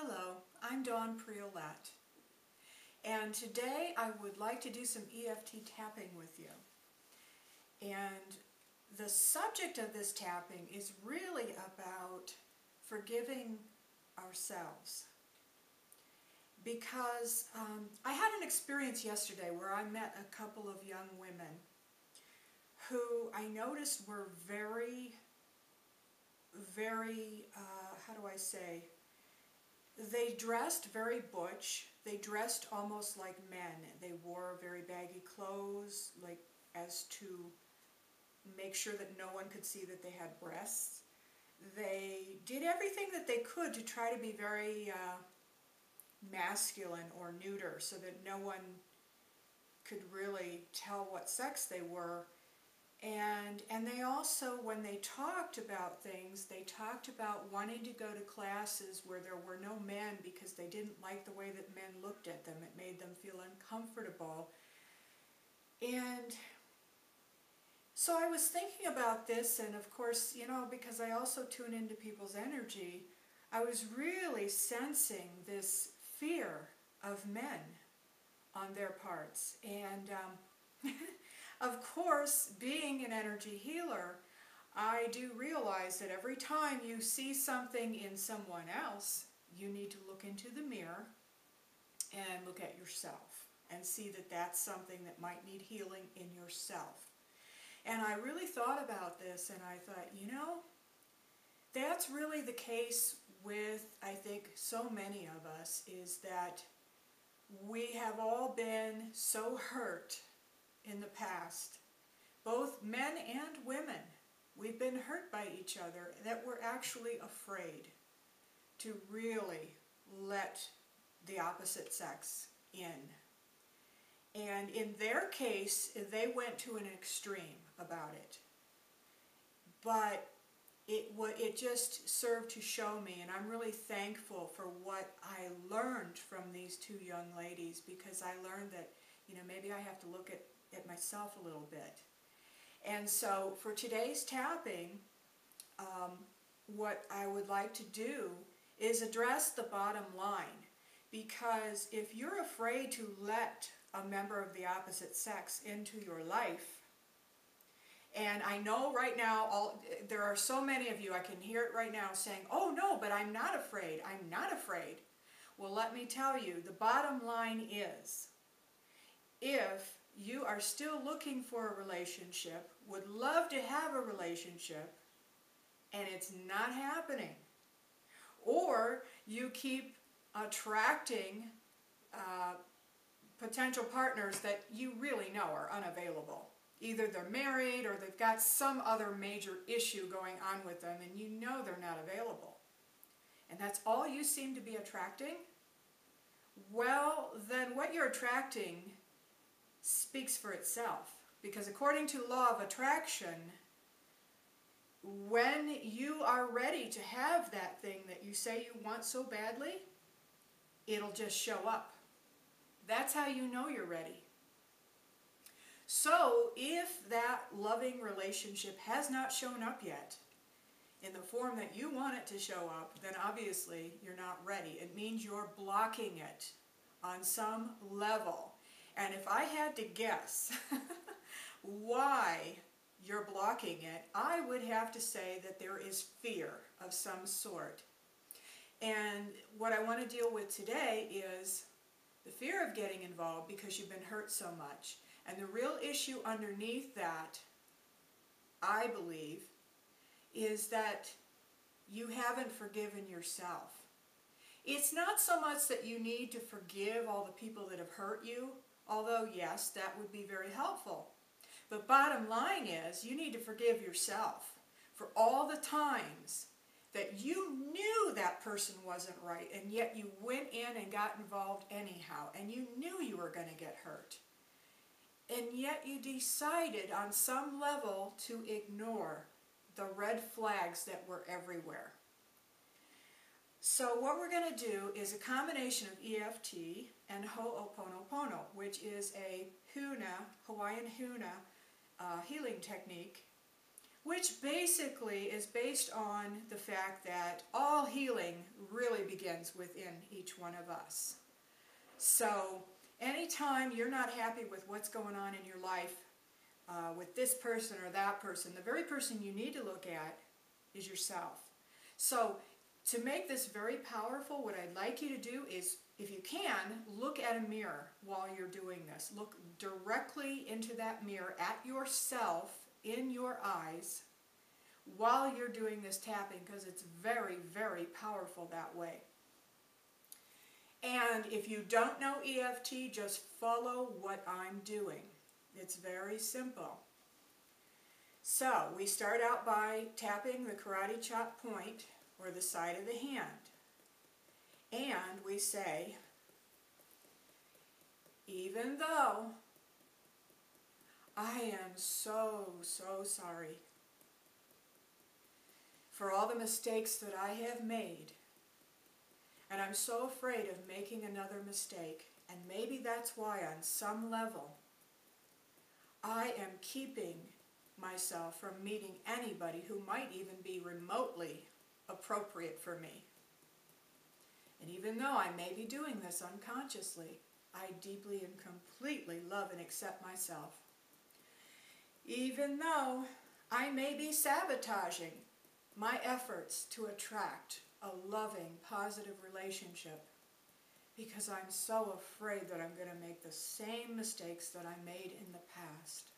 Hello, I'm Dawn Priolat, and today I would like to do some EFT tapping with you. And the subject of this tapping is really about forgiving ourselves. Because I had an experience yesterday where I met a couple of young women who I noticed were very, how do I say, they dressed very butch. They dressed almost like men. They wore very baggy clothes, like as to make sure that no one could see that they had breasts. They did everything that they could to try to be very masculine or neuter so that no one could really tell what sex they were. And they also, when they talked about things, they talked about wanting to go to classes where there were no men because they didn't like the way that men looked at them. It made them feel uncomfortable. And so I was thinking about this, and of course, you know, because I also tune into people's energy, I was really sensing this fear of men on their parts. And of course, being an energy healer, I do realize that every time you see something in someone else, you need to look into the mirror and look at yourself and see that that's something that might need healing in yourself. And I really thought about this, and I thought, you know, that's really the case with, I think, so many of us, is that we have all been so hurt in the past, both men and women. We've been hurt by each other that we're actually afraid to really let the opposite sex in. And in their case, they went to an extreme about it. But it just served to show me, and I'm really thankful for what I learned from these two young ladies, because I learned that, you know, maybe I have to look at myself a little bit. And so for today's tapping, what I would like to do is address the bottom line. Because if you're afraid to let a member of the opposite sex into your life, and I know right now, there are so many of you, I can hear it right now saying, oh no, but I'm not afraid, I'm not afraid. Well, let me tell you, the bottom line is, if you are still looking for a relationship, would love to have a relationship, and it's not happening, or you keep attracting potential partners that you really know are unavailable. Either they're married or they've got some other major issue going on with them, and you know they're not available. And that's all you seem to be attracting? Well, then what you're attracting speaks for itself, because according to law of attraction, when you are ready to have that thing that you say you want so badly, it'll just show up. That's how you know you're ready. So if that loving relationship has not shown up yet in the form that you want it to show up, then obviously you're not ready. It means you're blocking it on some level. And if I had to guess why you're blocking it, I would have to say that there is fear of some sort. And what I want to deal with today is the fear of getting involved because you've been hurt so much. And the real issue underneath that, I believe, is that you haven't forgiven yourself. It's not so much that you need to forgive all the people that have hurt you, although yes, that would be very helpful. But bottom line is, you need to forgive yourself for all the times that you knew that person wasn't right, and yet you went in and got involved anyhow, and you knew you were going to get hurt. And yet you decided on some level to ignore the red flags that were everywhere. So what we're going to do is a combination of EFT and Hooponopono, which is a Hawaiian Huna healing technique, which basically is based on the fact that all healing really begins within each one of us. So anytime you're not happy with what's going on in your life, with this person or that person, the very person you need to look at is yourself. So to make this very powerful, what I'd like you to do is, if you can, look at a mirror while you're doing this. Look directly into that mirror at yourself in your eyes while you're doing this tapping, because it's very, very powerful that way. And if you don't know EFT, just follow what I'm doing. It's very simple. So we start out by tapping the karate chop point or the side of the hand. And we say, even though I am so, so sorry for all the mistakes that I have made, and I'm so afraid of making another mistake, and maybe that's why on some level I am keeping myself from meeting anybody who might even be remotely appropriate for me. And even though I may be doing this unconsciously, I deeply and completely love and accept myself. Even though I may be sabotaging my efforts to attract a loving, positive relationship, because I'm so afraid that I'm going to make the same mistakes that I made in the past.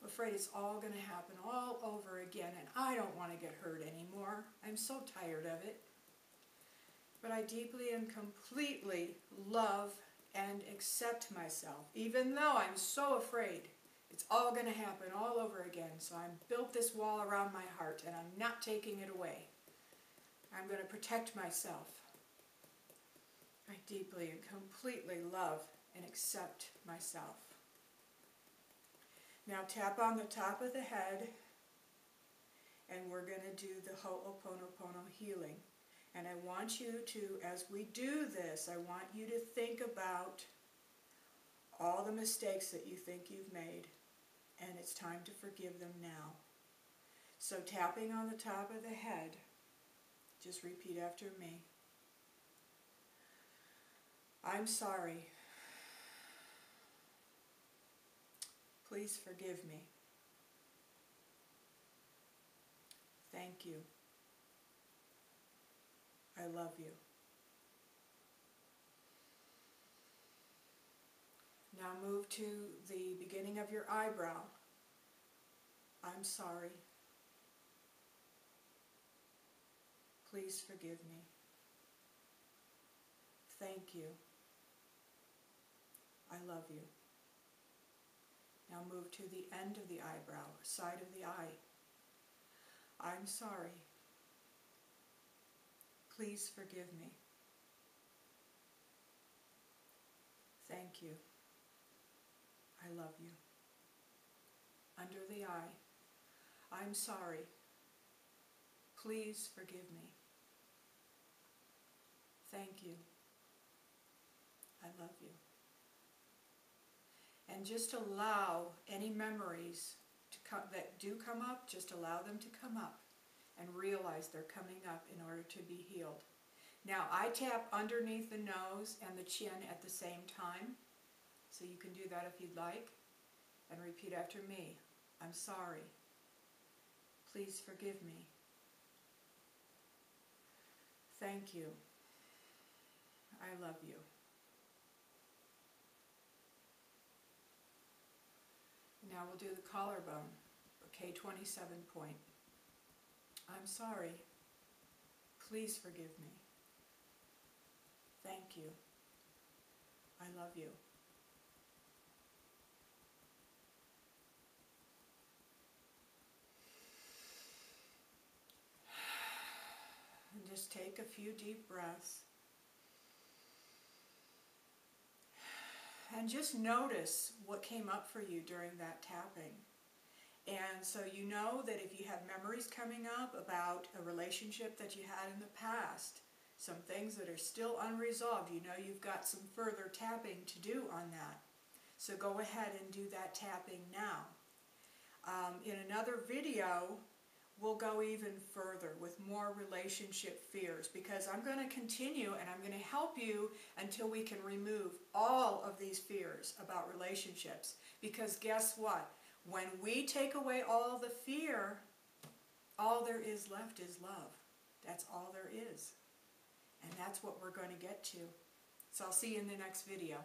I'm afraid it's all going to happen all over again, and I don't want to get hurt anymore. I'm so tired of it. But I deeply and completely love and accept myself, even though I'm so afraid it's all going to happen all over again. So I've built this wall around my heart, and I'm not taking it away. I'm going to protect myself. I deeply and completely love and accept myself. Now tap on the top of the head, and we're going to do the Hooponopono healing. And I want you to, as we do this, I want you to think about all the mistakes that you think you've made, and it's time to forgive them now. So tapping on the top of the head, just repeat after me. I'm sorry. Please forgive me. Thank you. I love you. Now move to the beginning of your eyebrow. I'm sorry. Please forgive me. Thank you. I love you. Now move to the end of the eyebrow, side of the eye. I'm sorry. Please forgive me. Thank you. I love you. Under the eye. I'm sorry. Please forgive me. Thank you. I love you. And just allow any memories that do come up, just allow them to come up and realize they're coming up in order to be healed. Now I tap underneath the nose and the chin at the same time, so you can do that if you'd like, and repeat after me. I'm sorry. Please forgive me. Thank you. I love you. Now we'll do the collarbone, K27 point. I'm sorry. Please forgive me. Thank you. I love you. And just take a few deep breaths. And just notice what came up for you during that tapping. And so you know that if you have memories coming up about a relationship that you had in the past, some things that are still unresolved, you know you've got some further tapping to do on that. So go ahead and do that tapping now. In another video, we'll go even further with more relationship fears, because I'm going to continue and I'm going to help you until we can remove all of these fears about relationships. Because guess what? When we take away all the fear, all there is left is love. That's all there is. And that's what we're going to get to. So I'll see you in the next video.